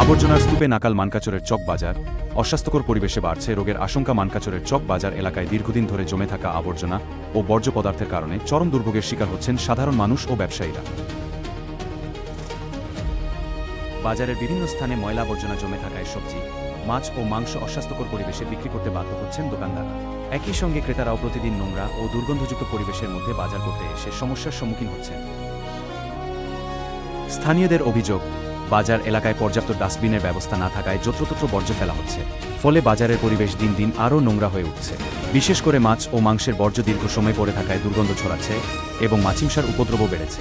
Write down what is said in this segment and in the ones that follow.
আবর্জনার স্তূপে নাকাল মানকাচরের চক বাজার। অস্বাস্থ্যকর পরিবেশে বাড়ছে রোগের আশঙ্কা। মানকাচরের চক বাজার এলাকায় দীর্ঘদিন ধরে জমে থাকা আবর্জনা ও বর্জ্য পদার্থের কারণে চরম দুর্ভোগের শিকার হচ্ছেন সাধারণ মানুষ ও ব্যবসায়ীরা। বাজারের বিভিন্ন স্থানে ময়লা আবর্জনা জমে থাকায় সবজি, মাছ ও মাংস অস্বাস্থ্যকর পরিবেশে বিক্রি করতে বাধ্য হচ্ছেন দোকানদাররা। একই সঙ্গে ক্রেতারাও প্রতিদিন নোংরা ও দুর্গন্ধযুক্ত পরিবেশের মধ্যে বাজার করতে এসে সমস্যার সম্মুখীন হচ্ছেন। স্থানীয়দের অভিযোগ, বাজার এলাকায় পর্যাপ্ত ডাস্টবিনের ব্যবস্থা না থাকায় যত্রতত্র বর্জ্য ফেলা হচ্ছে, ফলে বাজারের পরিবেশ দিন দিন আরও নোংরা হয়ে উঠছে। বিশেষ করে মাছ ও মাংসের বর্জ্য দীর্ঘ সময় পড়ে থাকায় দুর্গন্ধ ছড়াচ্ছে এবং মাছিমশার উপদ্রবও বেড়েছে।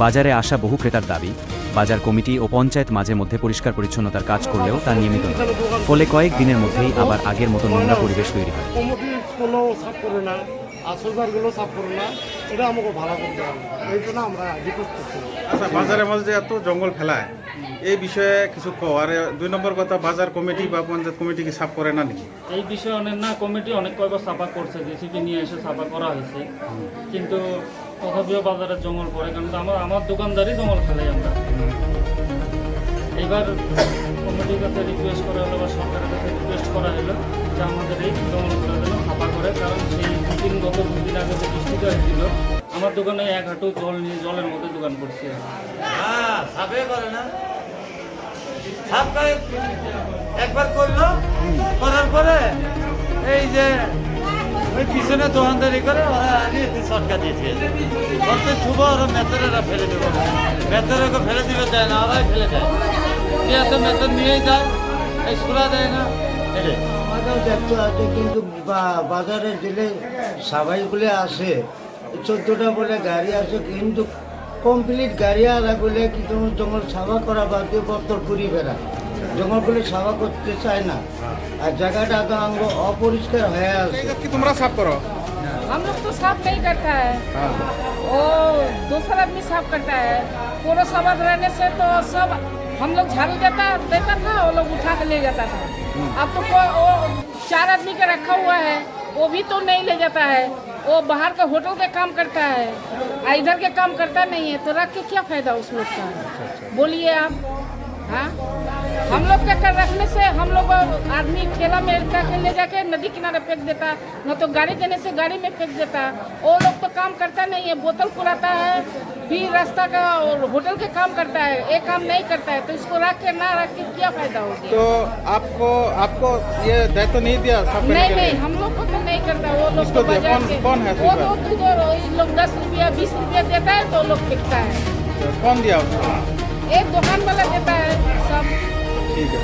বাজারে আসা বহু ক্রেতার দাবি, বাজার কমিটি ও পঞ্চায়েত মাঝে মধ্যে পরিষ্কার পরিচ্ছন্নতার কাজ করলেও তা নিয়মিত নয়, ফলে কয়েক দিনের মধ্যেই আবার আগের মতো নোংরা পরিবেশ তৈরি হয়। আচ্ছা, বাজারের মধ্যে এত জঙ্গল ফেলায় এই বিষয়ে কিছু আর 2 নম্বর কথা, বাজার কমিটি বা পঞ্চায়েত কমিটি কি সাফ করে না নাকি? এই বিষয়ে অনেক না, কমিটি অনেক কয়েকবার সাফা করছে, জেসিপি নিয়ে এসে সাফা করা হয়েছে, কিন্তু তথাপিও বাজারে জঙ্গল পড়ে। কারণ আমার দোকানদারই জঙ্গল ফেলাই আমরা। এইবার কমিটির কাছে রিকোয়েস্ট করা হলো বা সরকারের কাছে রিকোয়েস্ট করা হলো যে আমাদের এই জঙ্গলগুলো যেন সাফা করে। কারণ সেই গত 2 দিন আগে যে বৃষ্টিটা হয়েছিল, আমার দোকানে 1 হাঁটু জল নিয়ে জলের মধ্যে দোকান করছে। একবার করলো, করার পরে এই যে ওই পিছনে দোকানদারি করে ওরা সরকার দিয়েছে, ছুব ওরা মেতরেরা ফেলে দেবো, মেতরকে ফেলে দিবে যায় না, ওরাই ফেলে দেয়। এত মেতর নিয়েই যায়, স্কুলা দেয় না। আমাদেরও দেখতে আছে, কিন্তু বাজারে দিলে সবাইগুলো আসে, 14টা বলে গাড়ি আসে, কিন্তু কমপ্লিট গাড়ি আলাগুলো কি জঙ্গল সাফা করা বাদ দিয়ে বত্তর ঘুরি বেড়ায়, জঙ্গলগুলো সাফা করতে চায় না, আর জায়গাটা তো আমাকে অপরিষ্কার হয়ে আছে। কি তোমরা সাফ করো? हम लोग तो साफ नहीं करता है, वो दूसरा आदमी साफ करता है। पूरा सामान रहने से तो सब हम लोग झाड़ू देता था, वो लोग उठा के ले जाता था। अब तो वो 4 आदमी का रखा हुआ है, वो भी तो नहीं ले जाता है। वो बाहर का होटल के काम करता है, इधर के काम करता नहीं है, तो रख के क्या फायदा उस लोग का? बोलिए आप। हाँ, हम लोग के कर रखने से हम लोग आदमी ठेला में के ले जाके नदी किनारे फेंक देता, न तो गाड़ी देने से गाड़ी में फेंक देता। वो लोग तो काम करता नहीं है, बोतल कुड़ाता है, फिर रास्ता का और होटल के काम करता है, एक काम नहीं करता है। तो इसको रख के ना रख के क्या फायदा हो गया? तो आपको ये दायित्व नहीं दिया साफ करने के लिए? नहीं, हम लोग को तो नहीं करता। वो लोग किसको तो दिया? बाजार के कौन है वो तो लोग 10 रुपया 20 रुपया देता है, तो लोग फेंकता है। कौन दिया उसको? एक दुकान वाला देता है सब। ठीक है।